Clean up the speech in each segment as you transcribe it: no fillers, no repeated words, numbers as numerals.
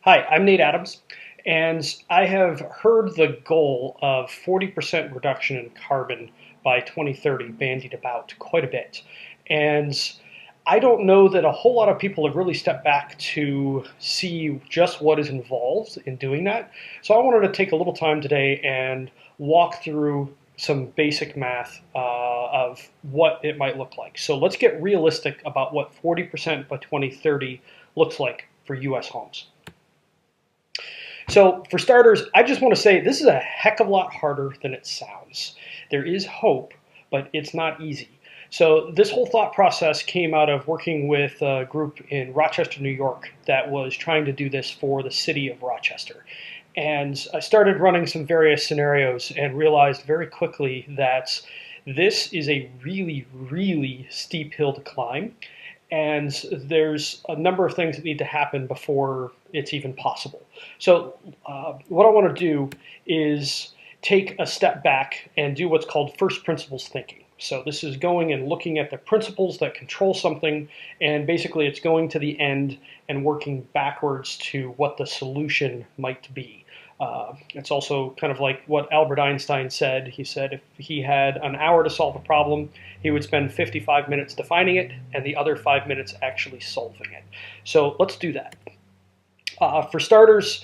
Hi, I'm Nate Adams, and I have heard the goal of 40% reduction in carbon by 2030 bandied about quite a bit. And I don't know that a whole lot of people have really stepped back to see just what is involved in doing that. So I wanted to take a little time today and walk through some basic math of what it might look like. So let's get realistic about what 40% by 2030 looks like for US homes. So, for starters, I just want to say this is a heck of a lot harder than it sounds. There is hope, but it's not easy. So, this whole thought process came out of working with a group in Rochester, New York, that was trying to do this for the city of Rochester. And I started running some various scenarios and realized very quickly that this is a really, really steep hill to climb. And there's a number of things that need to happen before it's even possible. So what I want to do is take a step back and do what's called first principles thinking. So this is going and looking at the principles that control something, and basically it's going to the end and working backwards to what the solution might be. It's also kind of like what Albert Einstein said. He said if he had an hour to solve a problem, he would spend 55 minutes defining it and the other 5 minutes actually solving it. So let's do that. For starters,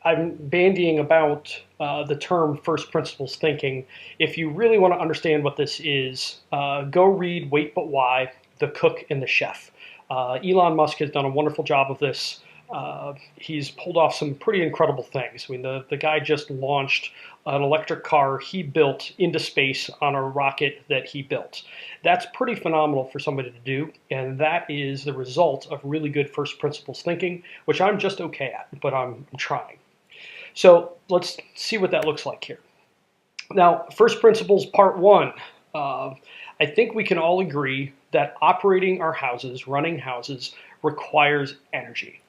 I'm bandying about the term first principles thinking. If you really want to understand what this is, go read Wait But Why, The Cook and the Chef. Elon Musk has done a wonderful job of this. He's pulled off some pretty incredible things. I mean, the guy just launched an electric car he built into space on a rocket that he built. That's pretty phenomenal for somebody to do, and that is the result of really good first principles thinking, which I'm just okay at, but I'm trying. So let's see what that looks like here. Now, first principles part one. I think we can all agree that operating our houses, running houses, requires energy.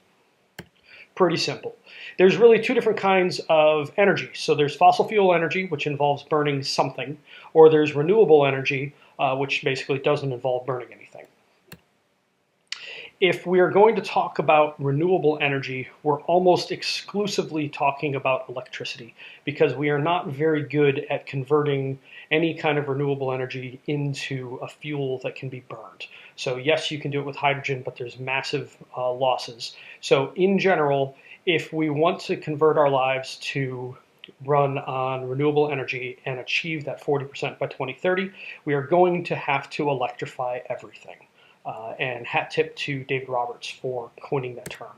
Pretty simple. There's really two different kinds of energy. So there's fossil fuel energy, which involves burning something, or there's renewable energy, which basically doesn't involve burning anything. If we are going to talk about renewable energy, we're almost exclusively talking about electricity because we are not very good at converting any kind of renewable energy into a fuel that can be burned. So yes, you can do it with hydrogen, but there's massive losses. So in general, if we want to convert our lives to run on renewable energy and achieve that 40% by 2030, we are going to have to electrify everything. And hat tip to David Roberts for coining that term.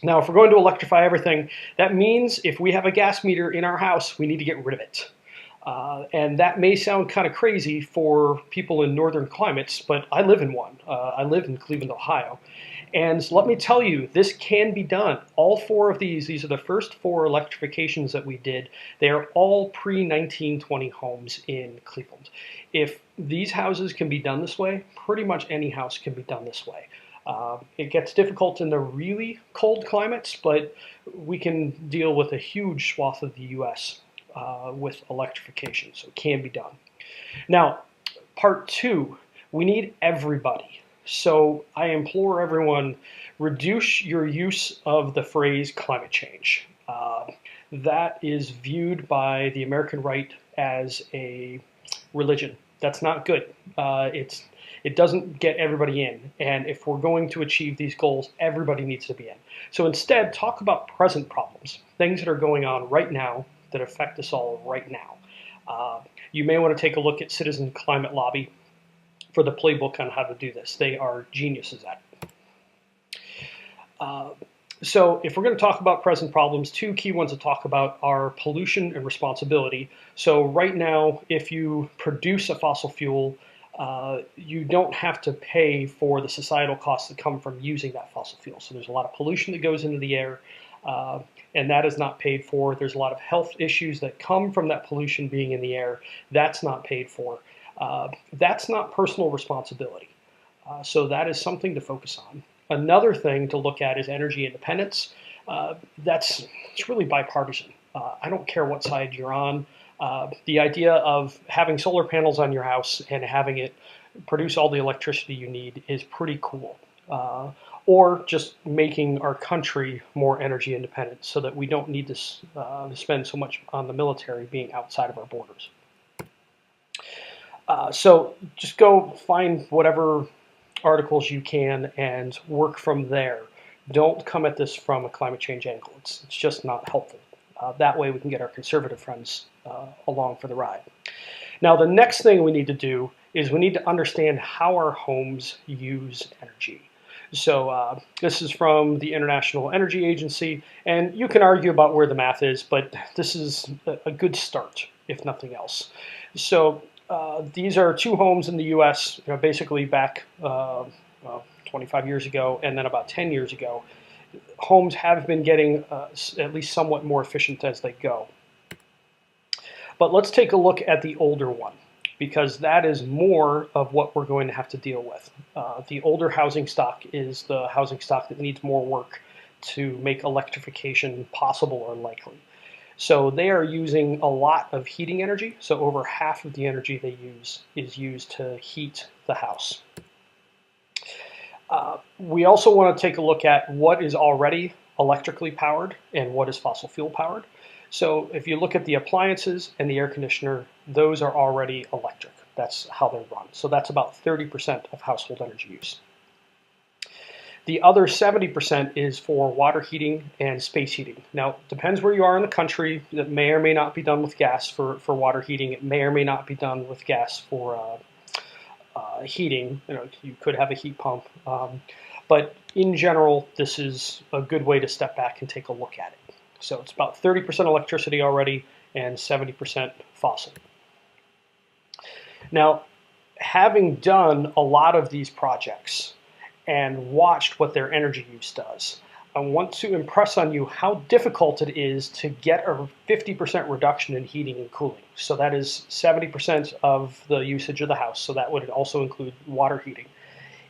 Now, if we're going to electrify everything, that means if we have a gas meter in our house, we need to get rid of it. And that may sound kind of crazy for people in northern climates, but I live in one. I live in Cleveland, Ohio. And let me tell you, this can be done. All four of these are the first four electrifications that we did. They are all pre-1920 homes in Cleveland. If these houses can be done this way, pretty much any house can be done this way. It gets difficult in the really cold climates, but we can deal with a huge swath of the U.S. With electrification, so it can be done. Now, part two, we need everybody. So I implore everyone, reduce your use of the phrase climate change. That is viewed by the American right as a religion. That's not good. It doesn't get everybody in. And if we're going to achieve these goals, everybody needs to be in. So instead, talk about present problems, things that are going on right now that affect us all right now. You may want to take a look at Citizen Climate Lobby for the playbook on how to do this. They are geniuses at it. So if we're going to talk about present problems, two key ones to talk about are pollution and responsibility. So right now, if you produce a fossil fuel, you don't have to pay for the societal costs that come from using that fossil fuel. So there's a lot of pollution that goes into the air, and that is not paid for. There's a lot of health issues that come from that pollution being in the air. That's not paid for. That's not personal responsibility. So that is something to focus on. Another thing to look at is energy independence. It's really bipartisan. I don't care what side you're on. The idea of having solar panels on your house and having it produce all the electricity you need is pretty cool. or just making our country more energy independent so that we don't need to spend so much on the military being outside of our borders. So just go find whatever articles you can and work from there. Don't come at this from a climate change angle. It's just not helpful. That way we can get our conservative friends along for the ride. Now, the next thing we need to do is we need to understand how our homes use energy. So this is from the International Energy Agency, and you can argue about where the math is, but this is a good start, if nothing else. So these are two homes in the U.S., basically back 25 years ago, and then about 10 years ago. Homes have been getting at least somewhat more efficient as they go. But let's take a look at the older one, because that is more of what we're going to have to deal with. The older housing stock is the housing stock that needs more work to make electrification possible or likely. So they are using a lot of heating energy. So over half of the energy they use is used to heat the house. We also want to take a look at what is already electrically powered and what is fossil fuel powered. So if you look at the appliances and the air conditioner, those are already electric. That's how they're run. So that's about 30% of household energy use. The other 70% is for water heating and space heating. Now, it depends where you are in the country. It may or may not be done with gas for water heating. It may or may not be done with gas for heating. You could have a heat pump. But in general, this is a good way to step back and take a look at it. So it's about 30% electricity already and 70% fossil. Now, having done a lot of these projects and watched what their energy use does, I want to impress on you how difficult it is to get a 50% reduction in heating and cooling. So that is 70% of the usage of the house. So that would also include water heating.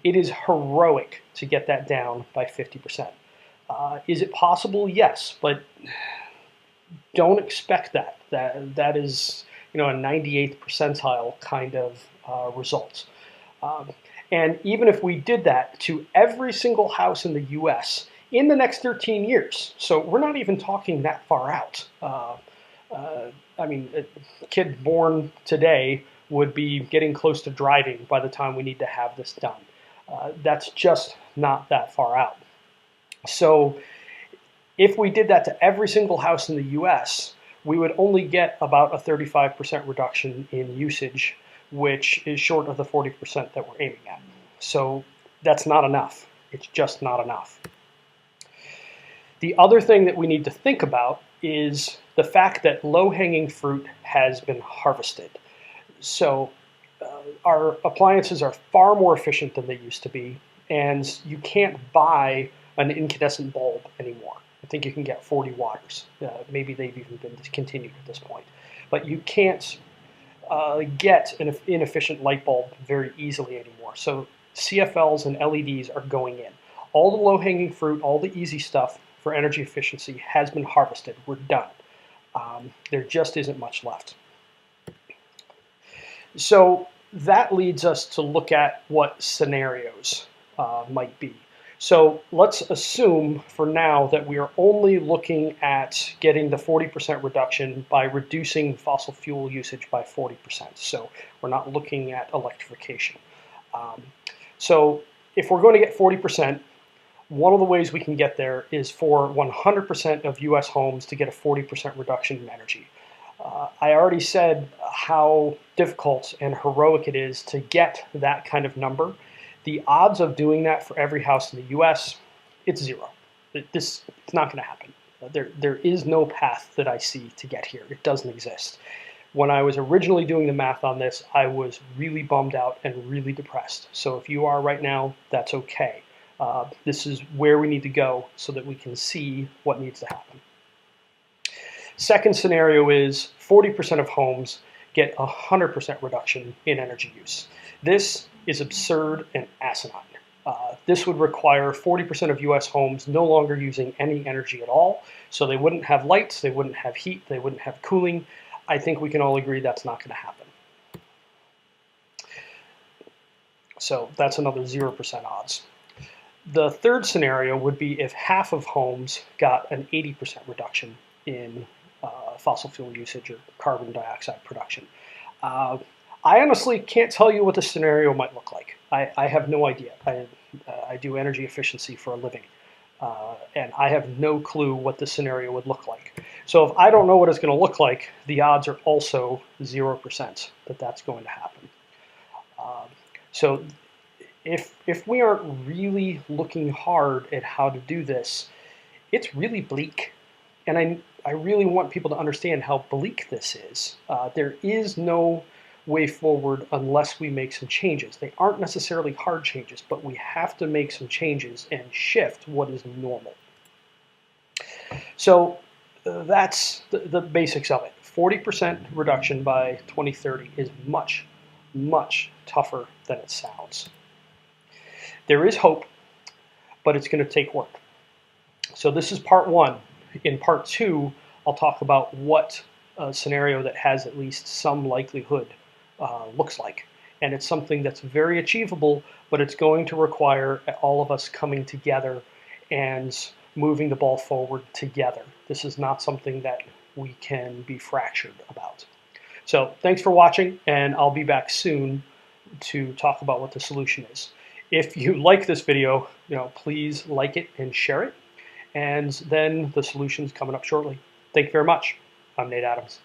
It is heroic to get that down by 50%. Is it possible? Yes, but don't expect that. That is, a 98th percentile kind of result. And even if we did that to every single house in the U.S. in the next 13 years, so we're not even talking that far out. I mean, a kid born today would be getting close to driving by the time we need to have this done. That's just not that far out. So if we did that to every single house in the U.S., we would only get about a 35% reduction in usage, which is short of the 40% that we're aiming at. So that's not enough. It's just not enough. The other thing that we need to think about is the fact that low-hanging fruit has been harvested. So our appliances are far more efficient than they used to be, and you can't buy an incandescent bulb anymore. I think you can get 40 watts. Maybe they've even been discontinued at this point. But you can't get an inefficient light bulb very easily anymore. So CFLs and LEDs are going in. All the low-hanging fruit, all the easy stuff for energy efficiency has been harvested. We're done. There just isn't much left. So that leads us to look at what scenarios might be. So let's assume for now that we are only looking at getting the 40% reduction by reducing fossil fuel usage by 40%. So we're not looking at electrification. So if we're going to get 40%, one of the ways we can get there is for 100% of US homes to get a 40% reduction in energy. I already said how difficult and heroic it is to get that kind of number. The odds of doing that for every house in the U.S., it's zero. It's not going to happen. There is no path that I see to get here. It doesn't exist. When I was originally doing the math on this, I was really bummed out and really depressed. So if you are right now, that's okay. This is where we need to go so that we can see what needs to happen. Second scenario is 40% of homes get 100% reduction in energy use. This is absurd and asinine. This would require 40% of US homes no longer using any energy at all, so they wouldn't have lights, they wouldn't have heat, they wouldn't have cooling. I think we can all agree that's not going to happen. So that's another 0% odds. The third scenario would be if half of homes got an 80% reduction in fossil fuel usage or carbon dioxide production. I honestly can't tell you what the scenario might look like. I have no idea. I do energy efficiency for a living, and I have no clue what the scenario would look like. So if I don't know what it's going to look like, the odds are also 0% that that's going to happen. So if we aren't really looking hard at how to do this, it's really bleak. And I really want people to understand how bleak this is. There is no way forward unless we make some changes. They aren't necessarily hard changes, but we have to make some changes and shift what is normal. So that's the basics of it. 40% reduction by 2030 is much, much tougher than it sounds. There is hope, but it's going to take work. So this is part one. In part two, I'll talk about what a scenario that has at least some likelihood looks like. And it's something that's very achievable, but it's going to require all of us coming together and moving the ball forward together. This is not something that we can be fractured about. So thanks for watching, and I'll be back soon to talk about what the solution is. If you like this video, please like it and share it. And then the solution's coming up shortly. Thank you very much. I'm Nate Adams.